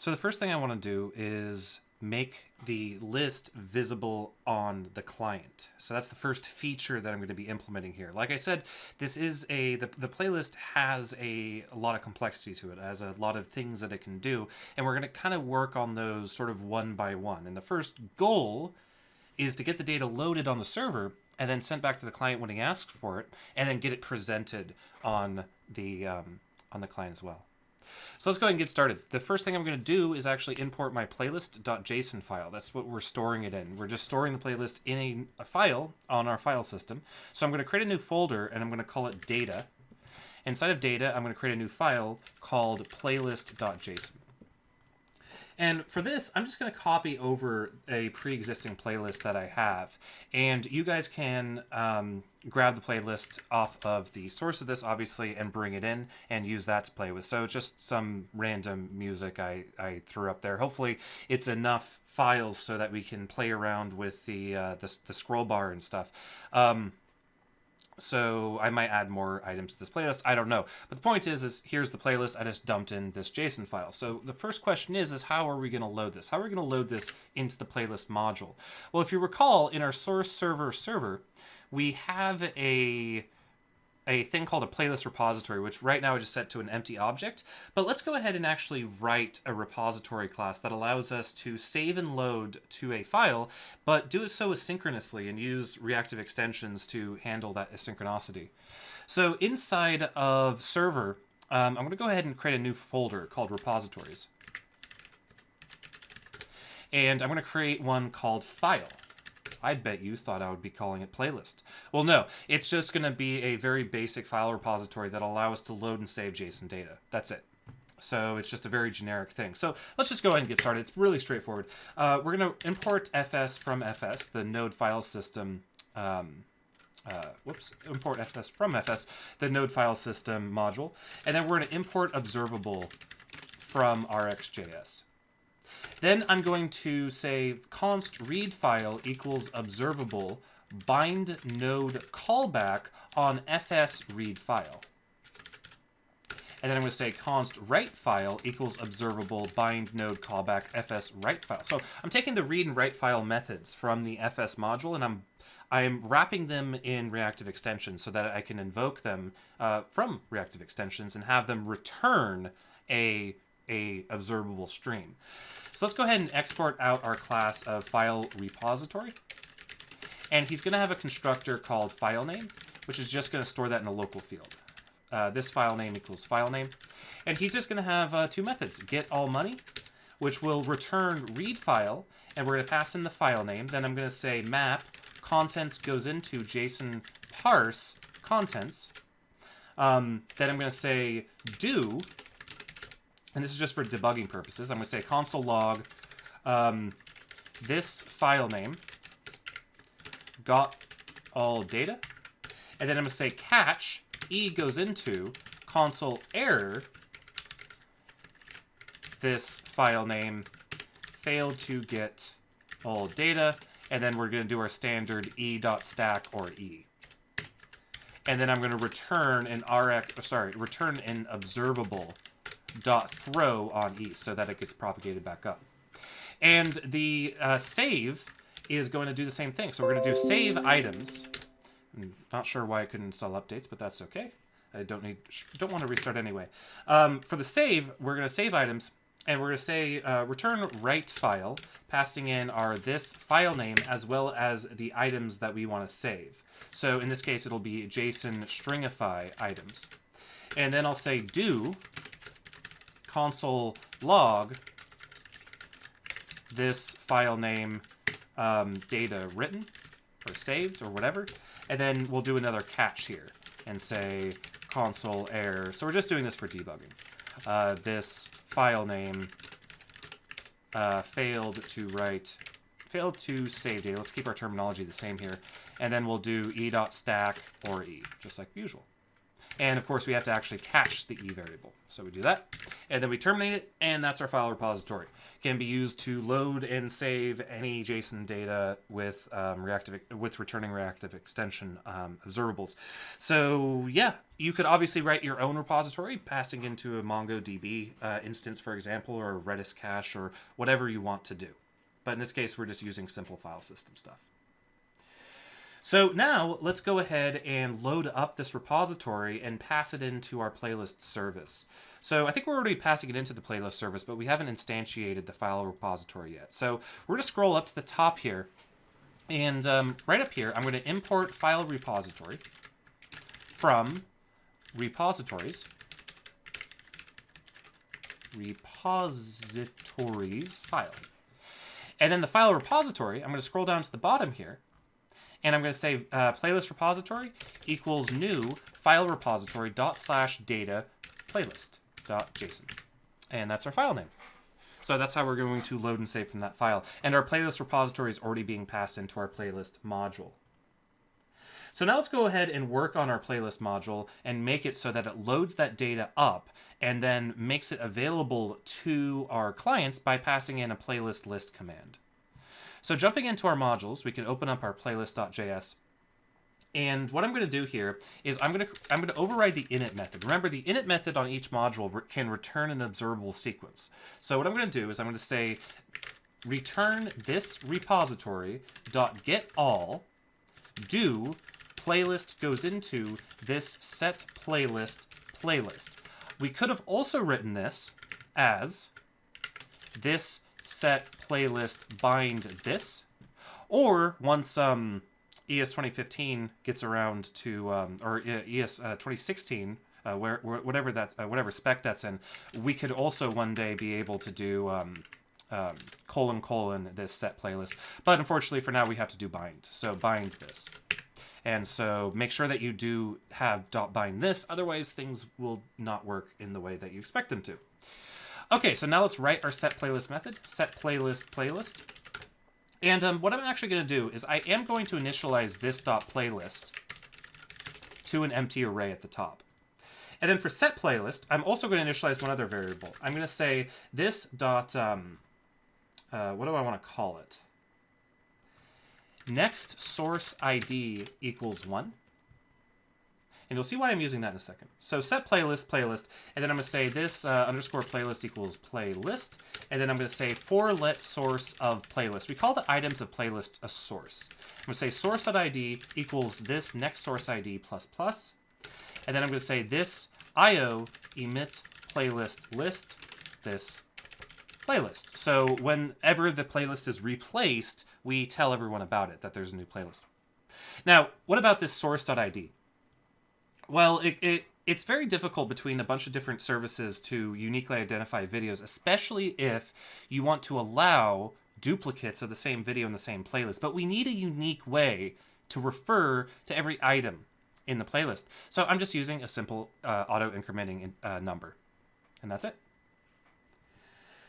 So the first thing I want to do is make the list visible on the client. So that's the first feature that I'm going to be implementing here. Like I said, this is the playlist has a lot of complexity to it, has a lot of things that it can do, and we're going to kind of work on those sort of one by one. And the first goal is to get the data loaded on the server and then sent back to the client when he asks for it, and then get it presented on the client as well. So let's go ahead and get started. The first thing I'm going to do is actually import my playlist.json file. That's what we're storing it in. We're just storing the playlist in a file on our file system. So I'm going to create a new folder, and I'm going to call it data. Inside of data, I'm going to create a new file called playlist.json. And for this, I'm just going to copy over a pre-existing playlist that I have. And you guys can grab the playlist off of the source of this, obviously, and bring it in and use that to play with. So just some random music I threw up there. Hopefully it's enough files so that we can play around with the scroll bar and stuff. So I might add more items to this playlist. I don't know. But the point is here's the playlist. I just dumped in this JSON file. So the first question is how are we going to load this? How are we going to load this into the playlist module? Well, if you recall, in our source server, we have a thing called a playlist repository, which right now I just set to an empty object. But let's go ahead and actually write a repository class that allows us to save and load to a file, but do it so asynchronously and use reactive extensions to handle that asynchronicity. So inside of server, I'm going to go ahead and create a new folder called repositories. And I'm going to create one called file. I bet you thought I would be calling it playlist. Well, no, it's just going to be a very basic file repository that allows us to load and save JSON data. That's it. So it's just a very generic thing. So let's just go ahead and get started. It's really straightforward. We're going to import fs from fs, the node file system. Import fs from fs, the node file system module. And then we're going to import observable from RxJS. Then I'm going to say const read file equals observable bind node callback on fs read file. And then I'm going to say const write file equals observable bind node callback fs write file. So I'm taking the read and write file methods from the fs module, and I'm wrapping them in reactive extensions so that I can invoke them from reactive extensions and have them return a observable stream. So let's go ahead and export out our class of file repository. And he's going to have a constructor called file name, which is just going to store that in a local field. This file name equals file name. And he's just going to have two methods, get all money, which will return read file, and we're going to pass in the file name. Then I'm going to say map contents goes into JSON parse contents. Then I'm going to say do, and this is just for debugging purposes. I'm going to say console log this file name got all data. And then I'm going to say catch e goes into console error this file name failed to get all data. And then we're going to do our standard e.stack or e. And then I'm going to return an return an observable .throw on e so that it gets propagated back up. And the save is going to do the same thing. So we're going to do save items. I'm not sure why I couldn't install updates, but that's okay. I don't want to restart anyway. For the save, we're going to save items, and we're going to say return write file, passing in our this file name as well as the items that we want to save. So in this case, it'll be JSON stringify items. And then I'll say do console log this file name data written or saved or whatever, and then we'll do another catch here and say console error. So we're just doing this for debugging. This file name failed to save data. Let's keep our terminology the same here, and then we'll do e.stack or e, just like usual. And of course, we have to actually cache the E variable. So we do that, and then we terminate it, and that's our file repository. It can be used to load and save any JSON data with returning reactive extension observables. So yeah, you could obviously write your own repository, passing into a MongoDB instance, for example, or a Redis cache, or whatever you want to do. But in this case, we're just using simple file system stuff. So now let's go ahead and load up this repository and pass it into our playlist service. So I think we're already passing it into the playlist service, but we haven't instantiated the file repository yet. So we're going to scroll up to the top here, and right up here, I'm going to import file repository from repositories file. And then the file repository, I'm going to scroll down to the bottom here, and I'm going to say playlist repository equals new file repository /data playlist.json. And that's our file name. So that's how we're going to load and save from that file. And our playlist repository is already being passed into our playlist module. So now let's go ahead and work on our playlist module and make it so that it loads that data up and then makes it available to our clients by passing in a playlist list command. So jumping into our modules, we can open up our playlist.js. And what I'm going to do here is I'm going to override the init method. Remember, the init method on each module can return an observable sequence. So what I'm going to do is I'm going to say return this repository .get all do playlist goes into this set playlist playlist. We could have also written this as this set playlist bind this, or once ES 2015 gets around to or ES 2016 whatever spec that's in, we could also one day be able to do this set playlist, but unfortunately for now we have to do bind. So bind this, and so make sure that you do have .bind this, otherwise things will not work in the way that you expect them to. Okay, so now let's write our set playlist method, set playlist. And what I'm actually going to do is I am going to initialize this .playlist to an empty array at the top. And then for set playlist, I'm also going to initialize one other variable. I'm going to say this what do I want to call it? Next source ID equals 1. And you'll see why I'm using that in a second. So set playlist, and then I'm going to say this underscore playlist equals playlist, and then I'm going to say for let source of playlist. We call the items of playlist a source. I'm going to say source.id equals this next source ID plus plus, and then I'm going to say this IO emit playlist list this playlist. So whenever the playlist is replaced, we tell everyone about it, that there's a new playlist. Now, what about this source.id? Well, it's very difficult between a bunch of different services to uniquely identify videos, especially if you want to allow duplicates of the same video in the same playlist. But we need a unique way to refer to every item in the playlist. So I'm just using a simple auto-incrementing number, and that's it.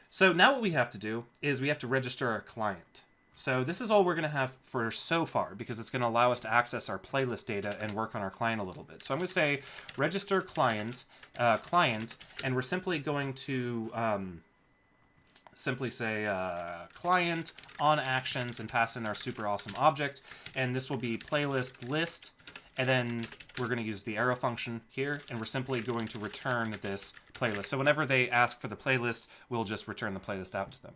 So now what we have to do is we have to register our client. So this is all we're going to have for so far, because it's going to allow us to access our playlist data and work on our client a little bit. So I'm going to say register client, and we're simply going to simply say client on actions and pass in our super awesome object. And this will be playlist list. And then we're going to use the arrow function here, and we're simply going to return this playlist. So whenever they ask for the playlist, we'll just return the playlist out to them.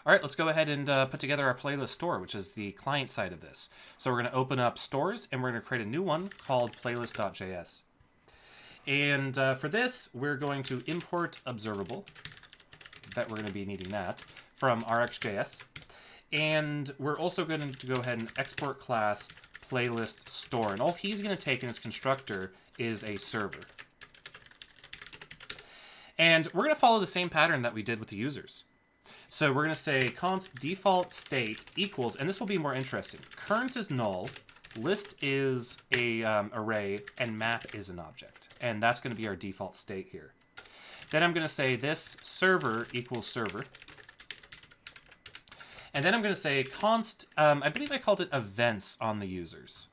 All right, let's go ahead and put together our playlist store, which is the client side of this. So we're going to open up stores, and we're going to create a new one called playlist.js. And for this, we're going to import observable. Bet we're going to be needing that from RxJS. And we're also going to go ahead and export class playlist store. And all he's going to take in his constructor is a server. And we're going to follow the same pattern that we did with the users. So we're going to say const default state equals, and this will be more interesting. Current is null, list is a array, and map is an object. And that's going to be our default state here. Then I'm going to say this server equals server. And then I'm going to say const, I believe I called it events on the users.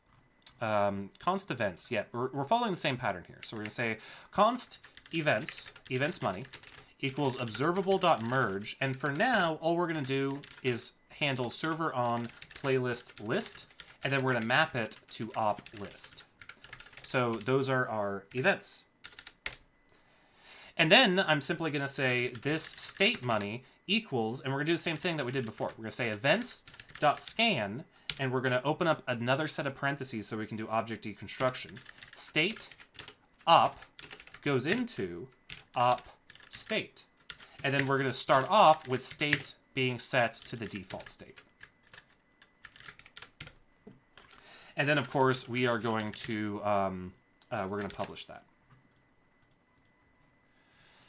const events. Yeah, we're following the same pattern here. So we're going to say const events money equals observable.merge. And for now, all we're going to do is handle server on playlist list, and then we're going to map it to op list. So those are our events. And then I'm simply going to say this state money equals, and we're going to do the same thing that we did before. We're going to say events.scan, and we're going to open up another set of parentheses so we can do object deconstruction. State up goes into op state. And then we're going to start off with state being set to the default state. And then, of course, we are going to publish that.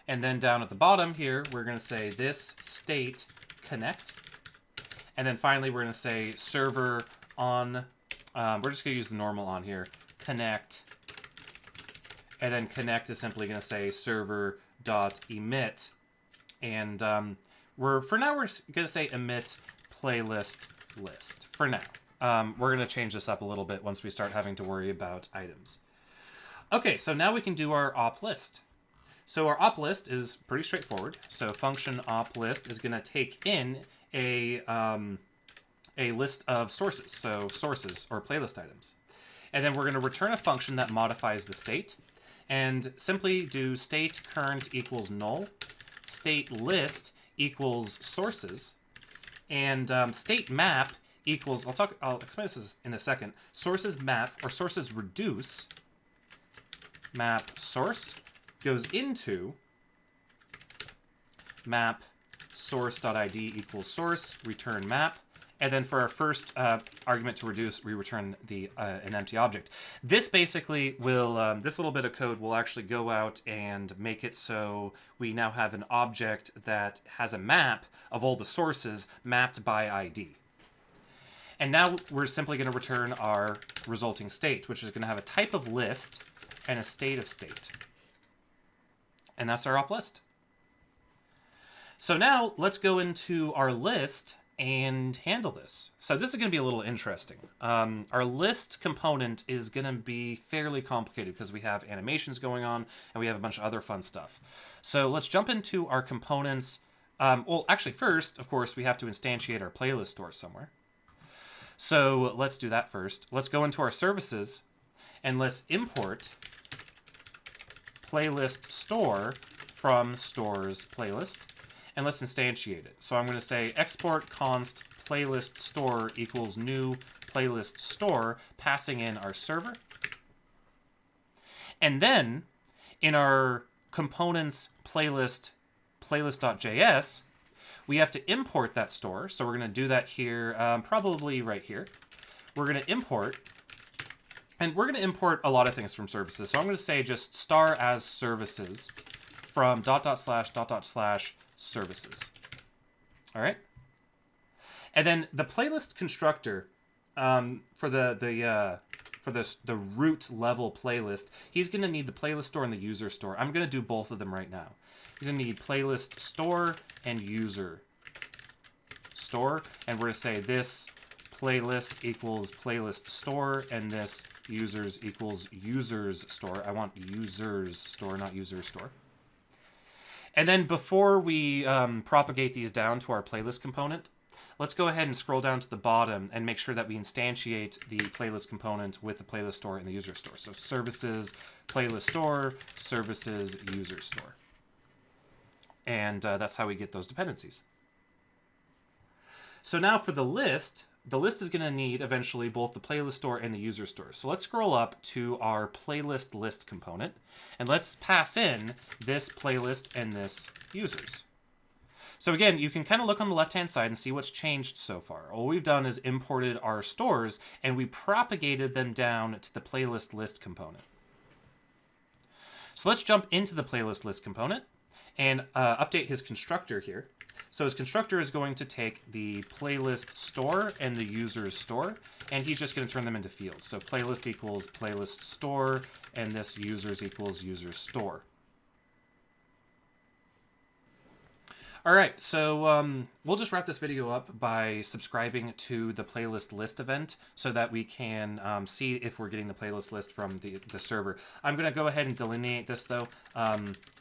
And then down at the bottom here, we're going to say this state connect. And then finally, we're going to say server on, we're just going to use the normal on here, connect. And then connect is simply going to say server.emit. And for now, we're going to say emit playlist list for now. We're going to change this up a little bit once we start having to worry about items. Okay, so now we can do our op list. So our op list is pretty straightforward. So function op list is going to take in a list of sources, so sources or playlist items. And then we're going to return a function that modifies the state, and simply do state current equals null, state list equals sources, and state map equals, I'll explain this in a second, sources map or sources reduce map source goes into map source.id equals source, return map, and then for our first argument to reduce, we return an empty object. This basically will, this little bit of code will actually go out and make it so we now have an object that has a map of all the sources mapped by ID. And now we're simply going to return our resulting state, which is going to have a type of list and a state of state. And that's our op list. So now let's go into our list and handle this. So this is going to be a little interesting. Our list component is going to be fairly complicated because we have animations going on and we have a bunch of other fun stuff. So let's jump into our components. Well, actually first, of course, we have to instantiate our playlist store somewhere. So let's do that first. Let's go into our services and let's import playlist store from stores playlist, and let's instantiate it. So I'm going to say export const playlist store equals new playlist store, passing in our server. And then in our components playlist.js, we have to import that store. So we're going to do that here, probably right here. We're going to import, and we're going to import a lot of things from services. So I'm going to say just star as services from .. services. All right. And then the playlist constructor for the root level playlist, he's going to need the playlist store and the user store. I'm going to do both of them right now. He's going to need playlist store and user store, and we're going to say this playlist equals playlist store, and this users equals users store. I want users store, not user store. And then before we propagate these down to our playlist component, let's go ahead and scroll down to the bottom and make sure that we instantiate the playlist component with the playlist store and the user store. So services, playlist store, services, user store. And that's how we get those dependencies. So now for the list is going to need eventually both the playlist store and the user store. So let's scroll up to our playlist list component, and let's pass in this playlist and this users. So again, you can kind of look on the left-hand side and see what's changed so far. All we've done is imported our stores, and we propagated them down to the playlist list component. So let's jump into the playlist list component and update his constructor here. So his constructor is going to take the playlist store and the users store, and he's just going to turn them into fields. So playlist equals playlist store, and this users equals users store. All right, so we'll just wrap this video up by subscribing to the playlist list event so that we can see if we're getting the playlist list from the server. I'm going to go ahead and delineate this, though.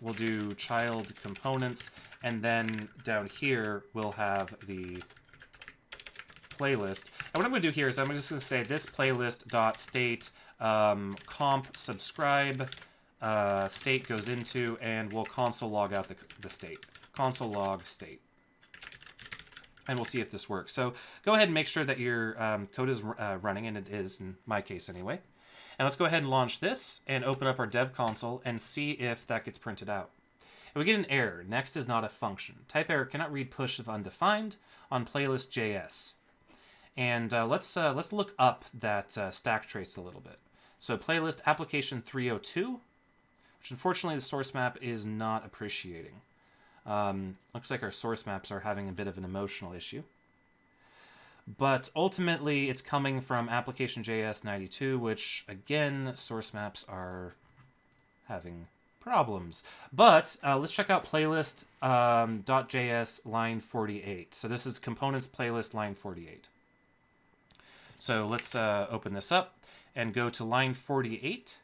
We'll do child components, and then down here we'll have the playlist. And what I'm going to do here is I'm just going to say this playlist.state comp subscribe state goes into, and we'll console log out the state. Console log state. And we'll see if this works. So go ahead and make sure that your code is running, and it is in my case anyway. And let's go ahead and launch this and open up our dev console and see if that gets printed out. And we get an error. Next is not a function. Type error cannot read push of undefined on playlist.js. And let's look up that stack trace a little bit. So playlist application 302, which unfortunately the source map is not appreciating. Looks like our source maps are having a bit of an emotional issue. But ultimately, it's coming from application.js 92, which, again, source maps are having problems. But let's check out playlist .js line 48. So this is components playlist line 48. So let's open this up and go to line 48.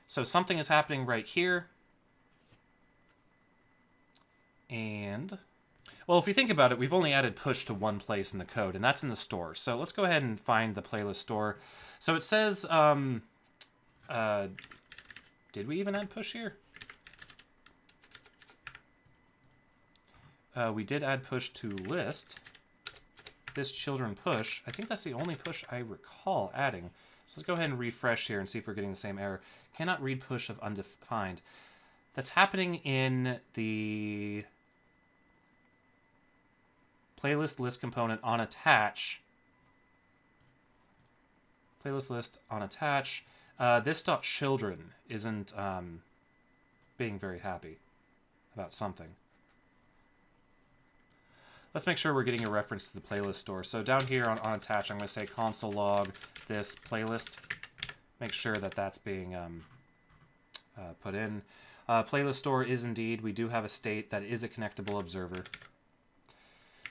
So something is happening right here. And, well, if we think about it, we've only added push to one place in the code, and that's in the store. So let's go ahead and find the playlist store. So it says, did we even add push here? We did add push to list. This children push, I think that's the only push I recall adding. So let's go ahead and refresh here and see if we're getting the same error. Cannot read push of undefined. That's happening in the playlist list component on attach. Playlist list on attach. This .children isn't being very happy about something. Let's make sure we're getting a reference to the playlist store. So down here on attach, I'm going to say console log this playlist. Make sure that that's being put in. Playlist store is indeed, we do have a state that is a connectable observer.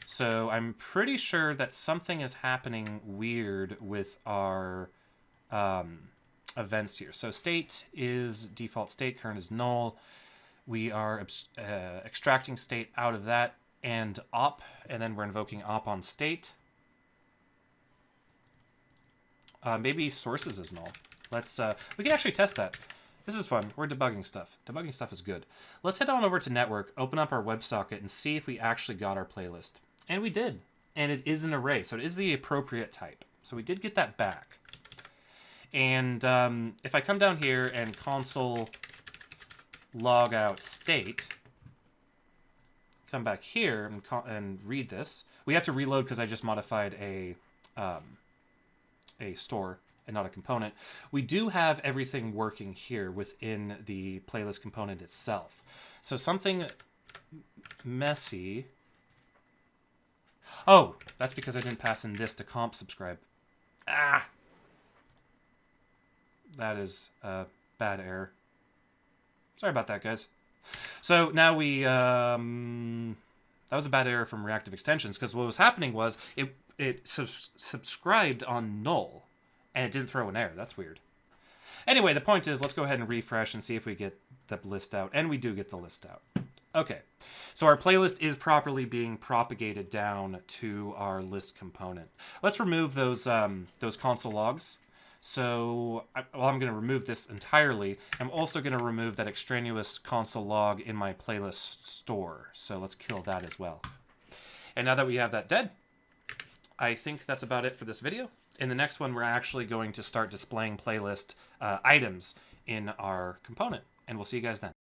So I'm pretty sure that something is happening weird with our events here. So state is default state, current is null. We are extracting state out of that and op, and then we're invoking op on state. Maybe sources is null. Let's we can actually test that. This is fun. We're debugging stuff. Debugging stuff is good. Let's head on over to network, open up our WebSocket, and see if we actually got our playlist. And we did. And it is an array, so it is the appropriate type. So we did get that back. And if I come down here and console log out state, come back here and read this. We have to reload because I just modified a store and not a component. We do have everything working here within the playlist component itself. So something messy. Oh, that's because I didn't pass in this to comp subscribe. Ah! That is a bad error. Sorry about that, guys. So now we, that was a bad error from Reactive Extensions, because what was happening was it subscribed on null, and it didn't throw an error. That's weird. Anyway, the point is, let's go ahead and refresh and see if we get the list out, and we do get the list out. Okay, so our playlist is properly being propagated down to our list component. Let's remove those console logs. So I'm going to remove this entirely. I'm also going to remove that extraneous console log in my playlist store. So let's kill that as well. And now that we have that dead, I think that's about it for this video. In the next one, we're actually going to start displaying playlist items in our component. And we'll see you guys then.